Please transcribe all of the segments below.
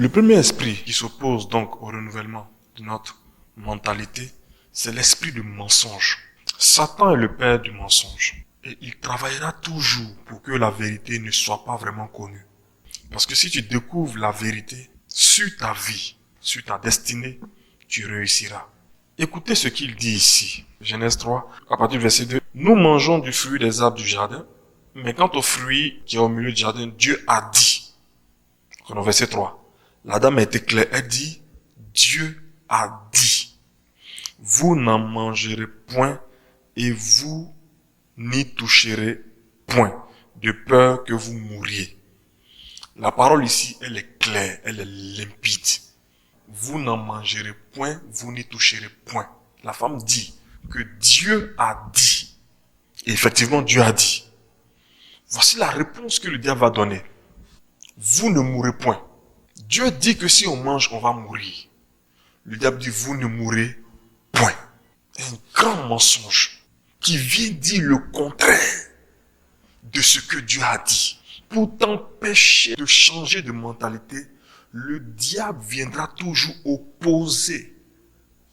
Le premier esprit qui s'oppose donc au renouvellement de notre mentalité, c'est l'esprit du mensonge. Satan est le père du mensonge. Et il travaillera toujours pour que la vérité ne soit pas vraiment connue. Parce que si tu découvres la vérité sur ta vie, sur ta destinée, tu réussiras. Écoutez ce qu'il dit ici. Genèse 3, à partir du verset 2. Nous mangeons du fruit des arbres du jardin, mais quant au fruit qui est au milieu du jardin, Dieu a dit. Au verset 3. La dame a été claire. Elle dit, Dieu a dit. Vous n'en mangerez point et vous n'y toucherez point, de peur que vous mouriez. La parole ici, elle est claire, elle est limpide. Vous n'en mangerez point, vous n'y toucherez point. La femme dit que Dieu a dit. Et effectivement, Dieu a dit. Voici la réponse que le diable va donner. Vous ne mourrez point. Dieu dit que si on mange, on va mourir. Le diable dit, vous ne mourrez point. Un grand mensonge qui vient dire le contraire de ce que Dieu a dit. Pour t'empêcher de changer de mentalité, le diable viendra toujours opposer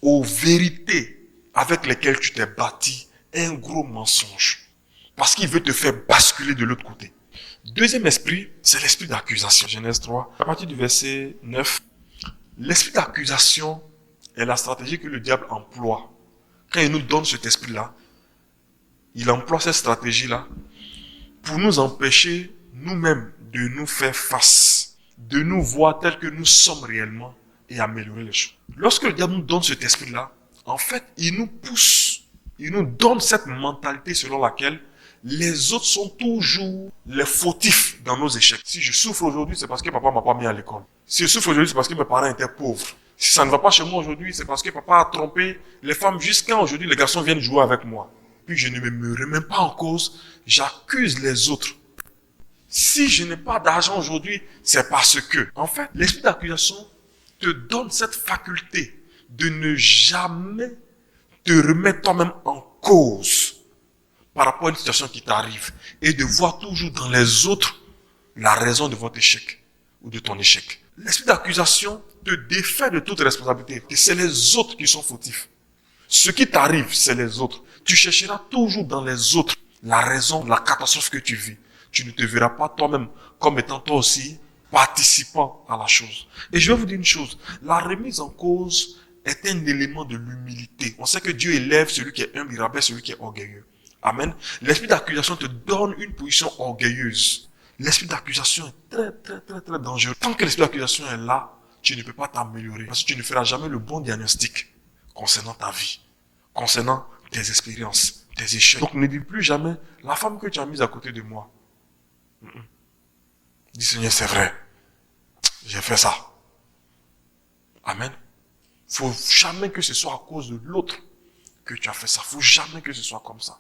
aux vérités avec lesquelles tu t'es bâti un gros mensonge. Parce qu'il veut te faire basculer de l'autre côté. Deuxième esprit, c'est l'esprit d'accusation. Genèse 3, à partir du verset 9. L'esprit d'accusation est la stratégie que le diable emploie. Quand il nous donne cet esprit-là, il emploie cette stratégie-là pour nous empêcher nous-mêmes de nous faire face, de nous voir tels que nous sommes réellement et améliorer les choses. Lorsque le diable nous donne cet esprit-là, en fait, il nous pousse, il nous donne cette mentalité selon laquelle les autres sont toujours les fautifs dans nos échecs. Si je souffre aujourd'hui, c'est parce que papa m'a pas mis à l'école. Si je souffre aujourd'hui, c'est parce que mes parents étaient pauvres. Si ça ne va pas chez moi aujourd'hui, c'est parce que papa a trompé les femmes jusqu'à aujourd'hui, les garçons viennent jouer avec moi. Puis je ne me remets pas en cause, j'accuse les autres. Si je n'ai pas d'argent aujourd'hui, c'est parce que, en fait, l'esprit d'accusation te donne cette faculté de ne jamais te remettre toi-même en cause par rapport à une situation qui t'arrive et de voir toujours dans les autres la raison de votre échec ou de ton échec. L'esprit d'accusation te défait de toute responsabilité. Et c'est les autres qui sont fautifs. Ce qui t'arrive, c'est les autres. Tu chercheras toujours dans les autres la raison de la catastrophe que tu vis. Tu ne te verras pas toi-même comme étant toi aussi participant à la chose. Et je vais vous dire une chose. La remise en cause est un élément de l'humilité. On sait que Dieu élève celui qui est humble, il rabaisse celui qui est orgueilleux. Amen. L'esprit d'accusation te donne une position orgueilleuse. L'esprit d'accusation est très dangereux. Tant que l'esprit d'accusation est là, tu ne peux pas t'améliorer. Parce que tu ne feras jamais le bon diagnostic concernant ta vie, concernant tes expériences, tes échecs. Donc ne dis plus jamais, la femme que tu as mise à côté de moi. Dis Seigneur, c'est vrai. J'ai fait ça. Amen. Faut jamais que ce soit à cause de l'autre que tu as fait ça. Faut jamais que ce soit comme ça.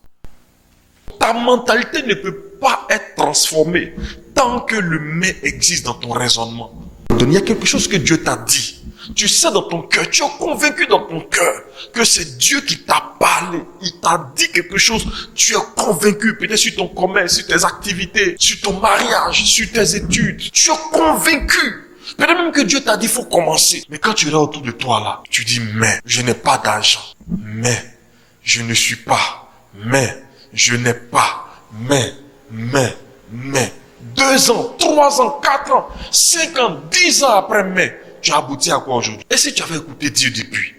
Ta mentalité ne peut pas être transformée tant que le mais existe dans ton raisonnement. Il y a quelque chose que Dieu t'a dit. Tu sais dans ton cœur, tu es convaincu dans ton cœur que c'est Dieu qui t'a parlé. Il t'a dit quelque chose. Tu es convaincu, peut-être sur ton commerce, sur tes activités, sur ton mariage, sur tes études. Tu es convaincu. Peut-être même que Dieu t'a dit, il faut commencer. Mais quand tu es là autour de toi là, tu dis, mais je n'ai pas d'argent. Mais je ne suis pas. Mais je n'ai pas. Mais. 2 ans, 3 ans, 4 ans, 5 ans, 10 ans après mais. Tu as abouti à quoi aujourd'hui? Et si tu avais écouté Dieu depuis?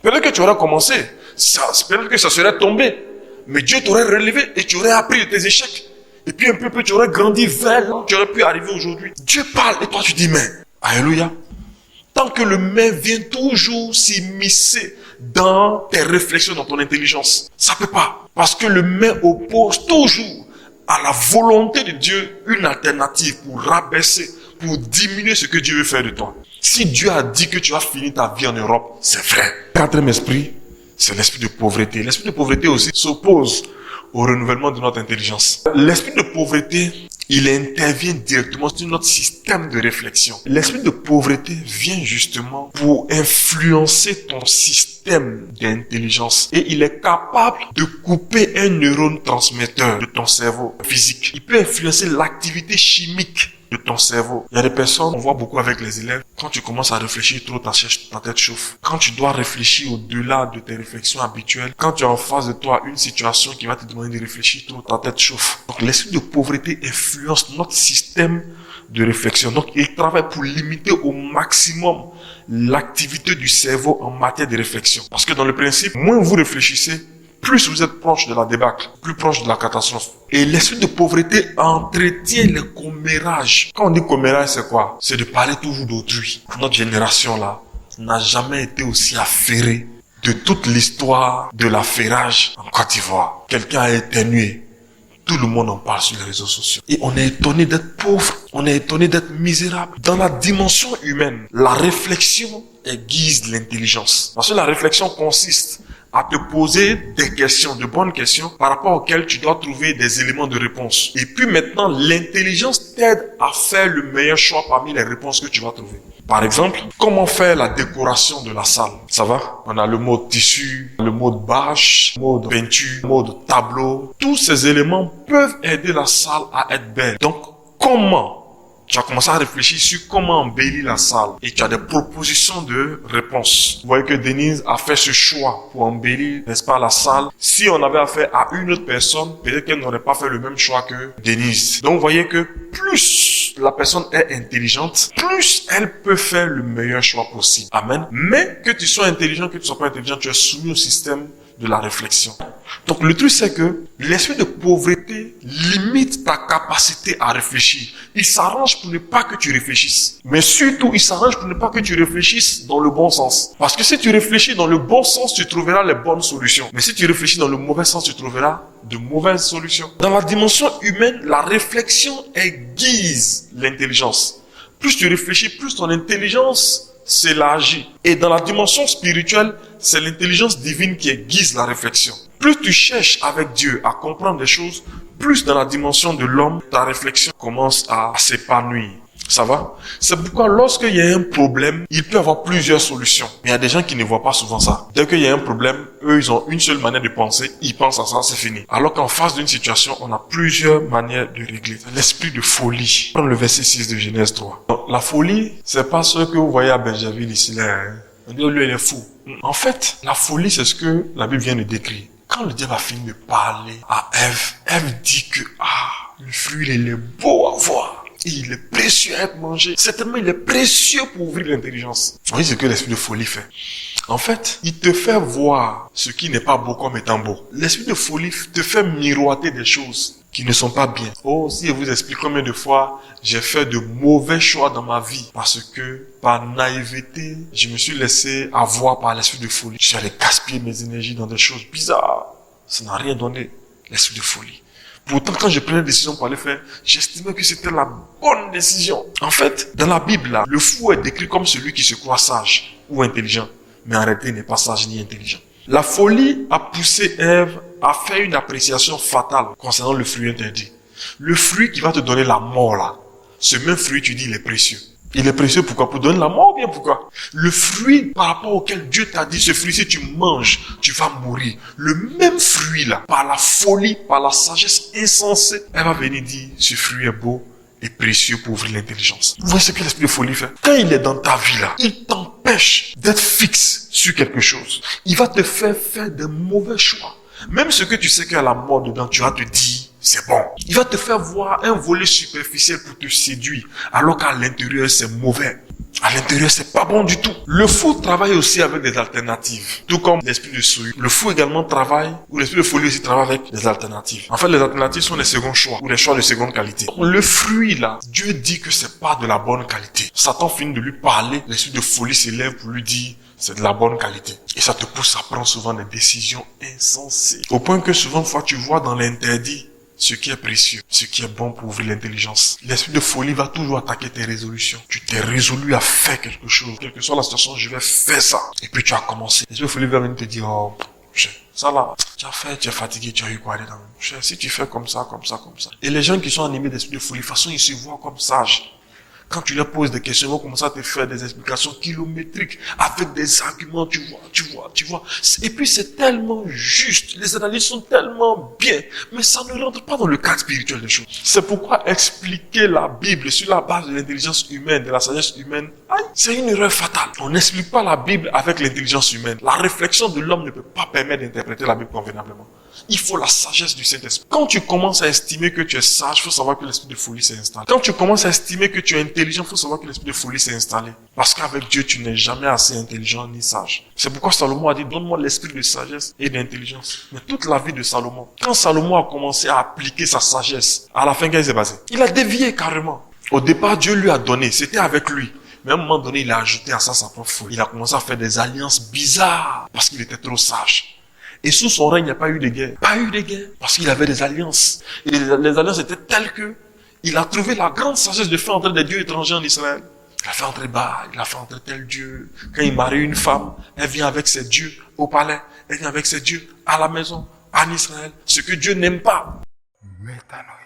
Peut-être que tu aurais commencé. Peut-être que ça serait tombé. Mais Dieu t'aurait relevé et tu aurais appris de tes échecs. Et puis un peu, tu aurais grandi vers là où tu aurais pu arriver aujourd'hui. Dieu parle et toi tu dis mais. Alléluia. Tant que le mais vient toujours s'immiscer dans tes réflexions, dans ton intelligence. Ça peut pas. Parce que le mais oppose toujours à la volonté de Dieu une alternative pour rabaisser, pour diminuer ce que Dieu veut faire de toi. Si Dieu a dit que tu vas finir ta vie en Europe, c'est vrai. Quatrième esprit, c'est l'esprit de pauvreté. L'esprit de pauvreté aussi s'oppose au renouvellement de notre intelligence. L'esprit de pauvreté, il intervient directement sur notre système de réflexion. L'esprit de pauvreté vient justement pour influencer ton système d'intelligence. Et il est capable de couper un neurotransmetteur de ton cerveau physique. Il peut influencer l'activité chimique de ton cerveau. Il y a des personnes, on voit beaucoup avec les élèves, quand tu commences à réfléchir trop, ta tête chauffe. Quand tu dois réfléchir au-delà de tes réflexions habituelles, quand tu as en face de toi une situation qui va te demander de réfléchir trop, ta tête chauffe. Donc l'esprit de pauvreté influence notre système de réflexion. Donc il travaille pour limiter au maximum l'activité du cerveau en matière de réflexion. Parce que dans le principe, moins vous réfléchissez, plus vous êtes proche de la débâcle, plus proche de la catastrophe. Et l'esprit de pauvreté entretient le commérage. Quand on dit commérage, c'est quoi? C'est de parler toujours d'autrui. Notre génération là n'a jamais été aussi affairée de toute l'histoire de l'affairage en Côte d'Ivoire. Quelqu'un a éternué. Tout le monde en parle sur les réseaux sociaux. Et on est étonné d'être pauvre. On est étonné d'être misérable. Dans la dimension humaine, la réflexion aiguise l'intelligence. Parce que la réflexion consiste à te poser des questions, de bonnes questions, par rapport auxquelles tu dois trouver des éléments de réponse. Et puis maintenant, l'intelligence t'aide à faire le meilleur choix parmi les réponses que tu vas trouver. Par exemple, comment faire la décoration de la salle? Ça va? On a le mode tissu, le mode bâche, le mode peinture, le mode tableau. Tous ces éléments peuvent aider la salle à être belle. Donc, comment? Tu as commencé à réfléchir sur comment embellir la salle et tu as des propositions de réponses. Vous voyez que Denise a fait ce choix pour embellir, n'est-ce pas, la salle. Si on avait affaire à une autre personne, peut-être qu'elle n'aurait pas fait le même choix que Denise. Donc vous voyez que plus la personne est intelligente, plus elle peut faire le meilleur choix possible. Amen. Mais que tu sois intelligent, que tu sois pas intelligent, tu es soumis au système de la réflexion. Donc le truc c'est que l'esprit de pauvreté limite ta capacité à réfléchir. Il s'arrange pour ne pas que tu réfléchisses. Mais surtout, il s'arrange pour ne pas que tu réfléchisses dans le bon sens. Parce que si tu réfléchis dans le bon sens, tu trouveras les bonnes solutions. Mais si tu réfléchis dans le mauvais sens, tu trouveras de mauvaises solutions. Dans la dimension humaine, la réflexion aiguise l'intelligence. Plus tu réfléchis, plus ton intelligence s'élargit. Et dans la dimension spirituelle, c'est l'intelligence divine qui aiguise la réflexion. Plus tu cherches avec Dieu à comprendre des choses, plus dans la dimension de l'homme, ta réflexion commence à s'épanouir. Ça va? C'est pourquoi lorsqu'il y a un problème, il peut y avoir plusieurs solutions. Mais il y a des gens qui ne voient pas souvent ça. Dès qu'il y a un problème, eux, ils ont une seule manière de penser. Ils pensent à ça, c'est fini. Alors qu'en face d'une situation, on a plusieurs manières de régler. L'esprit de folie. Prends le verset 6 de Genèse 3. Donc, la folie, c'est pas ce que vous voyez à Benjamin ici, là. Hein. On dit, lui, il est fou. En fait, la folie, c'est ce que la Bible vient de décrire. Quand le diable a fini de parler à Ève, Ève dit que, le fruit, il est beau à voir. Il est précieux à être mangé. Certainement, il est précieux pour ouvrir l'intelligence. Vous voyez ce que l'esprit de folie fait. En fait, il te fait voir ce qui n'est pas beau comme étant beau. L'esprit de folie te fait miroiter des choses qui ne sont pas bien. Oh, si je vous explique combien de fois j'ai fait de mauvais choix dans ma vie parce que par naïveté, je me suis laissé avoir par l'esprit de folie. Je suis allé gaspiller mes énergies dans des choses bizarres. Ça n'a rien donné, l'esprit de folie. Pourtant, quand je prenais une décision pour aller faire, j'estimais que c'était la bonne décision. En fait, dans la Bible, là, le fou est décrit comme celui qui se croit sage ou intelligent. Mais en réalité, il n'est pas sage ni intelligent. La folie a poussé Ève à faire une appréciation fatale concernant le fruit interdit. Le fruit qui va te donner la mort, là. Ce même fruit, tu dis, il est précieux. Il est précieux pourquoi? Pour donner la mort ou bien pourquoi? Le fruit par rapport auquel Dieu t'a dit, ce fruit, si tu manges, tu vas mourir. Le même fruit là, par la folie, par la sagesse insensée, elle va venir dire, ce fruit est beau et précieux pour ouvrir l'intelligence. Vous voyez ce que l'esprit de folie fait? Quand il est dans ta vie là, il t'empêche d'être fixe sur quelque chose. Il va te faire faire des mauvais choix. Même ce que tu sais qu'il y a la mort dedans, tu vas te dire, c'est bon. Il va te faire voir un volet superficiel pour te séduire, alors qu'à l'intérieur, c'est mauvais. À l'intérieur, c'est pas bon du tout. Le fou travaille aussi avec des alternatives. Tout comme l'esprit de souillure. Le fou également travaille, ou l'esprit de folie aussi travaille avec des alternatives. En fait, les alternatives sont les seconds choix, ou les choix de seconde qualité. Le fruit, là, Dieu dit que c'est pas de la bonne qualité. Satan finit de lui parler, l'esprit de folie s'élève pour lui dire, c'est de la bonne qualité. Et ça te pousse à prendre souvent des décisions insensées. Au point que souvent, fois, tu vois dans l'interdit, ce qui est précieux, ce qui est bon pour ouvrir l'intelligence. L'esprit de folie va toujours attaquer tes résolutions. Tu t'es résolu à faire quelque chose. Quelle que soit la situation, je vais faire ça. Et puis tu as commencé. L'esprit de folie va venir te dire, oh, ça là, tu as fait, tu es fatigué, tu as eu quoi dedans. Si tu fais comme ça, comme ça, comme ça. Et les gens qui sont animés d'esprit de folie, de toute façon, ils se voient comme sages. Quand tu leur poses des questions, ils vont commencer à te faire des explications kilométriques avec des arguments, tu vois. Et puis c'est tellement juste, les analyses sont tellement bien, mais ça ne rentre pas dans le cadre spirituel des choses. C'est pourquoi expliquer la Bible sur la base de l'intelligence humaine, de la sagesse humaine, c'est une erreur fatale. On n'explique pas la Bible avec l'intelligence humaine. La réflexion de l'homme ne peut pas permettre d'interpréter la Bible convenablement. Il faut la sagesse du Saint-Esprit. Quand tu commences à estimer que tu es sage, il faut savoir que l'esprit de folie s'est installé. Quand tu commences à estimer que tu es intelligent, il faut savoir que l'esprit de folie s'est installé. Parce qu'avec Dieu, tu n'es jamais assez intelligent ni sage. C'est pourquoi Salomon a dit, donne-moi l'esprit de sagesse et d'intelligence. Mais toute la vie de Salomon, quand Salomon a commencé à appliquer sa sagesse, à la fin, qu'est-ce qui s'est passé? Il a dévié carrément. Au départ, Dieu lui a donné, c'était avec lui. Mais à un moment donné, il a ajouté à ça sa propre folie. Il a commencé à faire des alliances bizarres parce qu'il était trop sage. Et sous son règne, il n'y a pas eu de guerre. Pas eu de guerre. Parce qu'il avait des alliances. Et les alliances étaient telles que il a trouvé la grande sagesse de faire entrer des dieux étrangers en Israël. Il a fait entrer Baal, il a fait entrer tel dieu. Quand il marie une femme, elle vient avec ses dieux au palais. Elle vient avec ses dieux à la maison, en Israël. Ce que Dieu n'aime pas. Métanoïa.